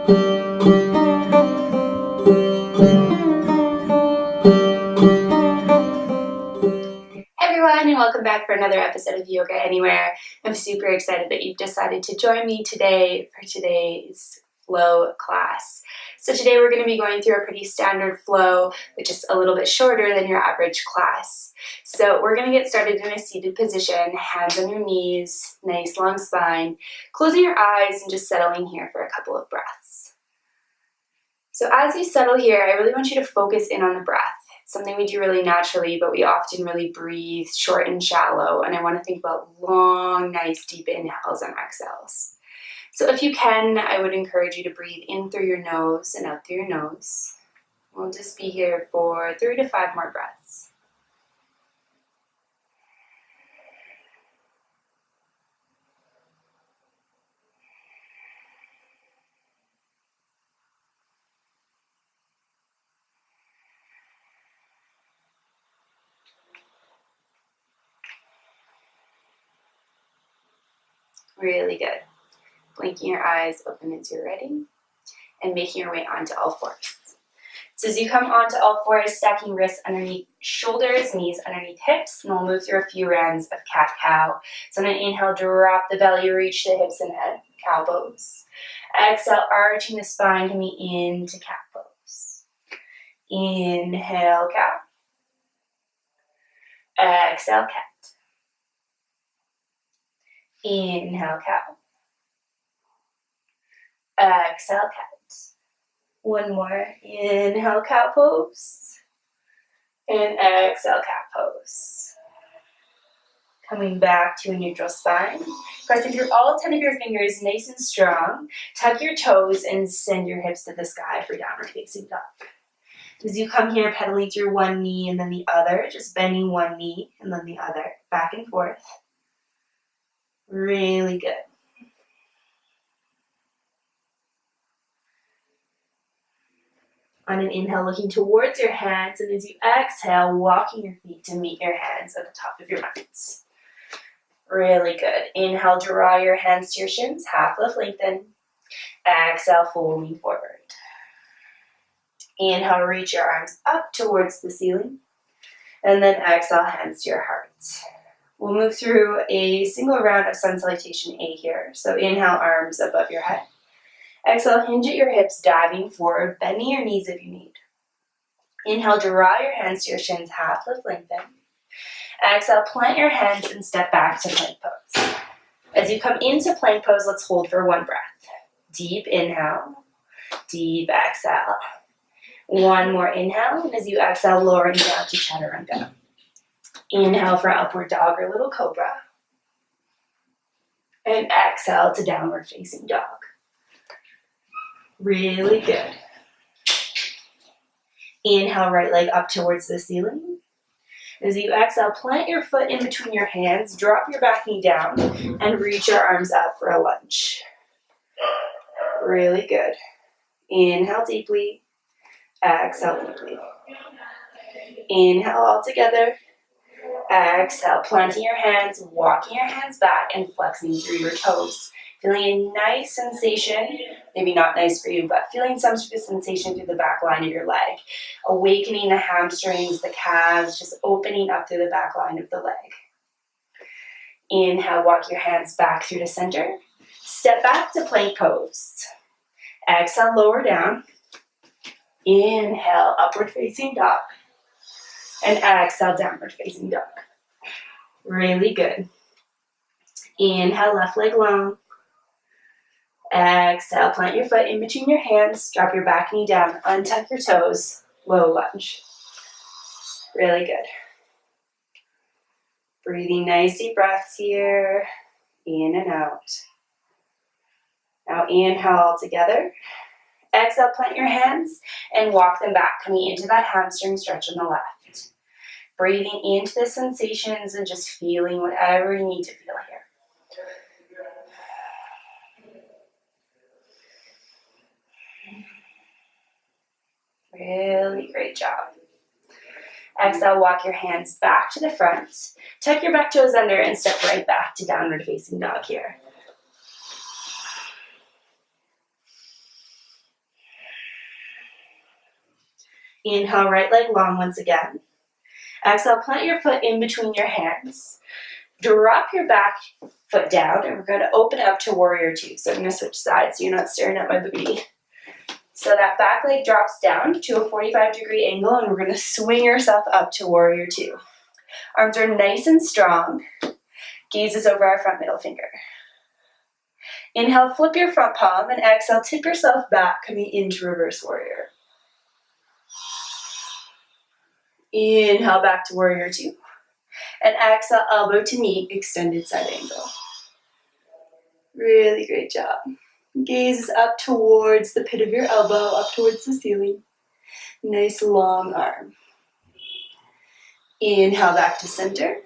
Everyone, and welcome back for another episode of Yoga Anywhere. I'm super excited that you've decided to join me today for today's flow class. So today we're going to be going through a pretty standard flow, which is a little bit shorter than your average class. So we're going to get started in a seated position, hands on your knees, nice long spine, closing your eyes and just settling here for a couple of breaths. So as you settle here, I really want you to focus in on the breath. It's something we do really naturally, but we often really breathe short and shallow, and I want to think about long, nice, deep inhales and exhales. So if you can, I would encourage you to breathe in through your nose and out through your nose. We'll just be here for 3 to 5 more breaths. Really good. Blinking your eyes open as you're ready, and making your way onto all fours. So as you come onto all fours, stacking wrists underneath shoulders, knees underneath hips, and we'll move through a few rounds of cat-cow. So I'm going to inhale, drop the belly, reach the hips and head, cow pose. Exhale, arching the spine, coming into cat pose. Inhale, cow. Exhale, cat. Inhale, cow. Exhale, cat. One more. Inhale, cow pose. And exhale, cat pose. Coming back to a neutral spine. Pressing through all 10 of your fingers, nice and strong. Tuck your toes and send your hips to the sky for downward facing dog. As you come here, pedaling through one knee and then the other, just bending one knee and then the other, back and forth. Really good. On an inhale, looking towards your hands, and as you exhale, walking your feet to meet your hands at the top of your mats. Really good. Inhale, draw your hands to your shins, half lift, lengthen. Exhale, folding forward. Inhale, reach your arms up towards the ceiling, and then exhale, hands to your heart. We'll move through a single round of sun salutation A here. So inhale, arms above your head. Exhale, hinge at your hips, diving forward, bending your knees if you need. Inhale, draw your hands to your shins, half lift, lengthen. Exhale, plant your hands and step back to plank pose. As you come into plank pose, let's hold for one breath. Deep inhale, deep exhale. One more inhale, and as you exhale, lowering down to chaturanga. Inhale for upward dog or little cobra. And exhale to downward facing dog. Really good. Inhale, right leg up towards the ceiling. As you exhale, plant your foot in between your hands, drop your back knee down, and reach your arms up for a lunge. Really good. Inhale deeply. Exhale deeply. Inhale all together. Exhale, planting your hands, walking your hands back, and flexing through your toes. Feeling a nice sensation, maybe not nice for you, but feeling some sort of sensation through the back line of your leg. Awakening the hamstrings, the calves, just opening up through the back line of the leg. Inhale, walk your hands back through to center. Step back to plank pose. Exhale, lower down. Inhale, upward facing dog. And exhale, downward facing dog. Really good. Inhale, left leg long. Exhale, plant your foot in between your hands, drop your back knee down, untuck your toes, low lunge. Really good. Breathing nice deep breaths here, in and out. Now inhale all together. Exhale, plant your hands and walk them back, coming into that hamstring stretch on the left. Breathing into the sensations and just feeling whatever you need to feel here. Really great job. Exhale, walk your hands back to the front. Tuck your back toes under and step right back to downward facing dog here. Inhale, right leg long once again. Exhale, plant your foot in between your hands. Drop your back foot down, and we're going to open up to warrior two. So I'm going to switch sides so you're not staring at my booty. So that back leg drops down to a 45-degree angle, and we're going to swing yourself up to warrior two. Arms are nice and strong. Gaze is over our front middle finger. Inhale, flip your front palm, and exhale, tip yourself back, coming into reverse warrior. Inhale, back to warrior two. And exhale, elbow to knee, extended side angle. Really great job. Gaze is up towards the pit of your elbow, up towards the ceiling. Nice long arm. Inhale, back to center.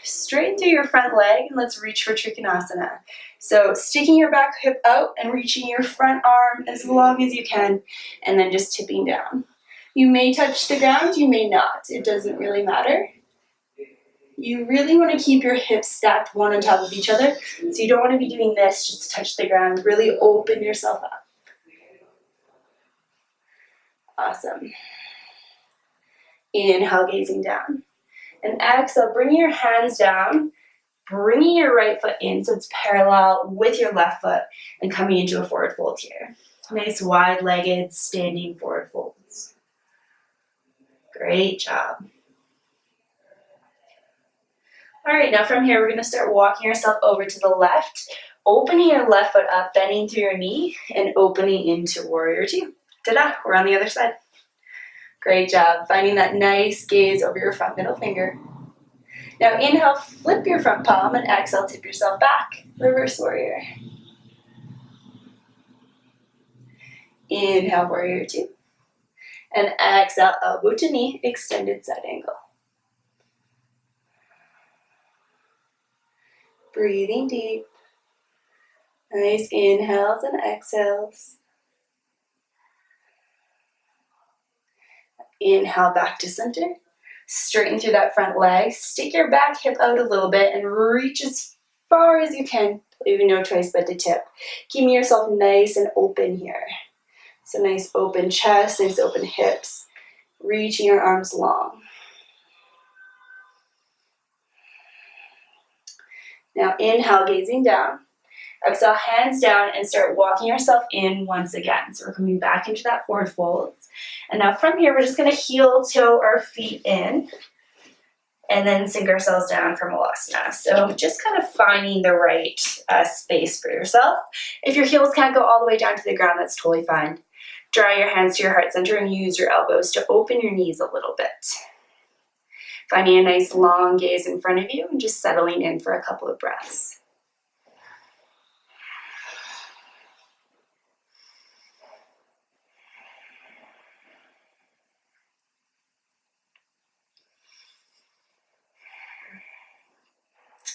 Straighten through your front leg, and let's reach for Trikonasana. So sticking your back hip out and reaching your front arm as long as you can, and then just tipping down. You may touch the ground, you may not. It doesn't really matter. You really want to keep your hips stacked one on top of each other, so you don't want to be doing this just to touch the ground. Really open yourself up. Awesome. Inhale, gazing down. And exhale, bringing your hands down, bringing your right foot in so it's parallel with your left foot, and coming into a forward fold here. Nice wide-legged standing forward folds. Great job. All right, now from here, we're going to start walking yourself over to the left, opening your left foot up, bending through your knee, and opening into warrior two. Ta-da, we're on the other side. Great job, finding that nice gaze over your front middle finger. Now inhale, flip your front palm, and exhale, tip yourself back. Reverse warrior. Inhale, warrior two. And exhale, elbow to knee, extended side angle. Breathing deep. Nice inhales and exhales. Inhale, back to center. Straighten through that front leg. Stick your back hip out a little bit and reach as far as you can. Leaving no choice but to tip. Keeping yourself nice and open here. So nice open chest, nice open hips. Reaching your arms long. Now inhale, gazing down. Exhale, hands down, and start walking yourself in once again. So we're coming back into that forward fold. And now from here, we're just going to heel toe our feet in and then sink ourselves down for Malasana. So just kind of finding the right space for yourself. If your heels can't go all the way down to the ground, that's totally fine. Draw your hands to your heart center and use your elbows to open your knees a little bit. Finding a nice long gaze in front of you and just settling in for a couple of breaths.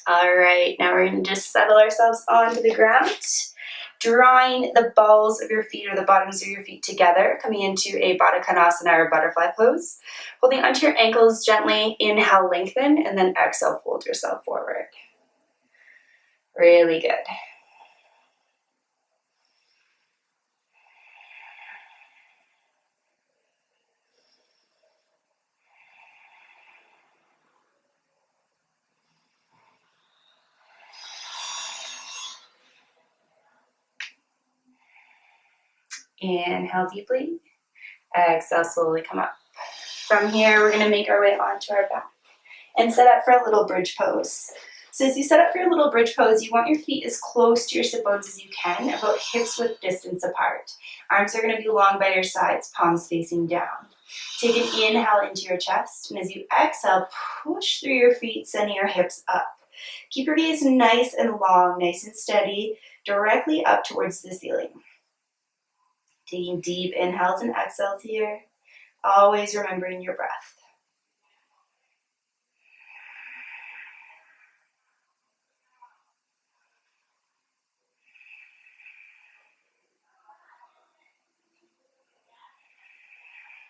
All right, now we're going to just settle ourselves onto the ground, drawing the balls of your feet or the bottoms of your feet together, coming into a Baddha Konasana or butterfly pose. Holding onto your ankles gently, inhale, lengthen, and then exhale, fold yourself forward. Really good. Inhale deeply. Exhale, slowly come up. From here, we're going to make our way onto our back and set up for a little bridge pose. So as you set up for your little bridge pose, you want your feet as close to your sit bones as you can, about hips width distance apart. Arms are going to be long by your sides, palms facing down. Take an inhale into your chest, and as you exhale, push through your feet, sending your hips up. Keep your gaze nice and long, nice and steady, directly up towards the ceiling. Taking deep inhales and exhales here, always remembering your breath.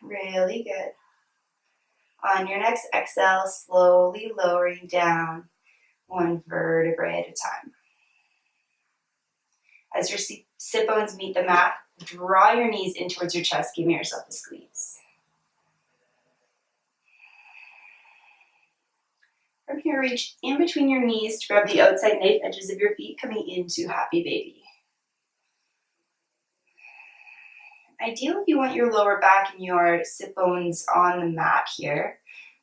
Really good. On your next exhale, slowly lowering down one vertebrae at a time. As your sit bones meet the mat, draw your knees in towards your chest, giving yourself a squeeze. From here, reach in between your knees to grab the outside knife edges of your feet, coming into Happy Baby. Ideally, you want your lower back and your sit bones on the mat here,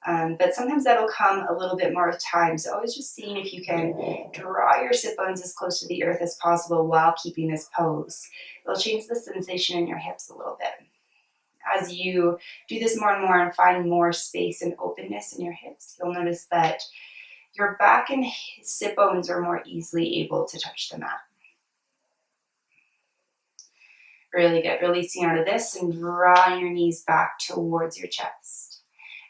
but sometimes that'll come a little bit more with time. So always just seeing if you can draw your sit bones as close to the earth as possible while keeping this pose. It'll change the sensation in your hips a little bit. As you do this more and more and find more space and openness in your hips, you'll notice that your back and sit bones are more easily able to touch the mat. Really good. Releasing out of this and drawing your knees back towards your chest.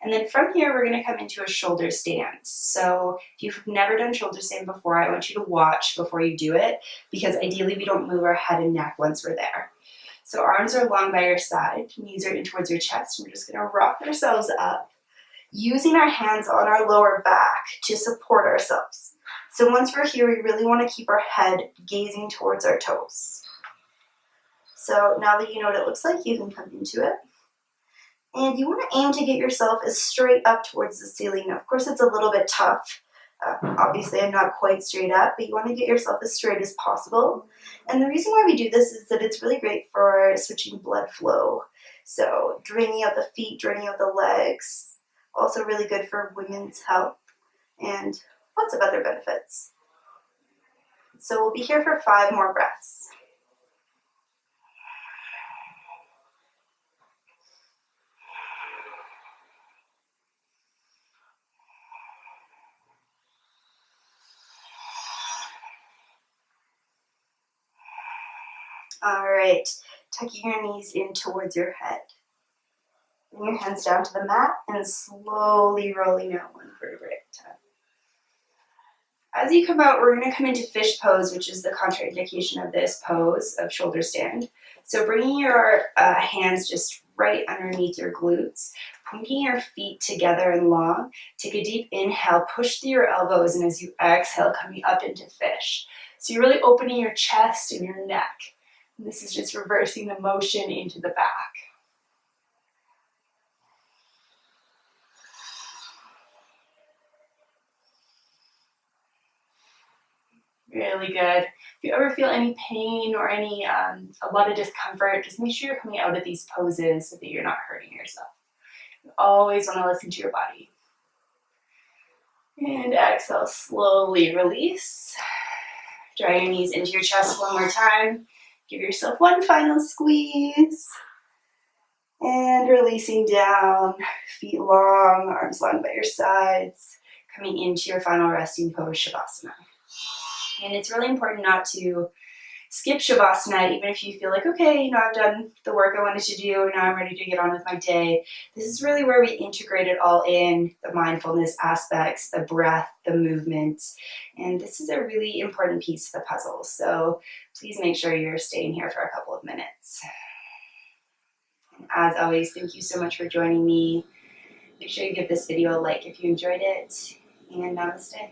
And then from here, we're going to come into a shoulder stand. So if you've never done shoulder stand before, I want you to watch before you do it, because ideally we don't move our head and neck once we're there. So arms are long by your side, knees are in towards your chest, and we're just going to rock ourselves up, using our hands on our lower back to support ourselves. So once we're here, we really want to keep our head gazing towards our toes. So now that you know what it looks like, you can come into it. And you want to aim to get yourself as straight up towards the ceiling. Now, of course, it's a little bit tough. Obviously, I'm not quite straight up, but you want to get yourself as straight as possible. And the reason why we do this is that it's really great for switching blood flow. So draining out the feet, draining out the legs. Also really good for women's health and lots of other benefits. So we'll be here for 5 more breaths. All right, tucking your knees in towards your head. Bring your hands down to the mat and slowly rolling out one vertebrae at a time. As you come out, we're going to come into fish pose, which is the contraindication of this pose of shoulder stand. So bringing your hands just right underneath your glutes, pointing your feet together and long. Take a deep inhale, push through your elbows, and as you exhale, coming up into fish. So you're really opening your chest and your neck. And this is just reversing the motion into the back. Really good. If you ever feel any pain or any a lot of discomfort, just make sure you're coming out of these poses so that you're not hurting yourself. You always want to listen to your body. And exhale, slowly release. Draw your knees into your chest one more time. Give yourself one final squeeze. And releasing down, feet long, arms long by your sides, coming into your final resting pose, Shavasana. And it's really important not to skip Shavasana, even if you feel like, okay, I've done the work I wanted to do, now I'm ready to get on with my day. This is really where we integrate it all in, the mindfulness aspects, the breath, the movement. And this is a really important piece of the puzzle. So please make sure you're staying here for a couple of minutes. And as always, thank you so much for joining me. Make sure you give this video a like if you enjoyed it. And namaste.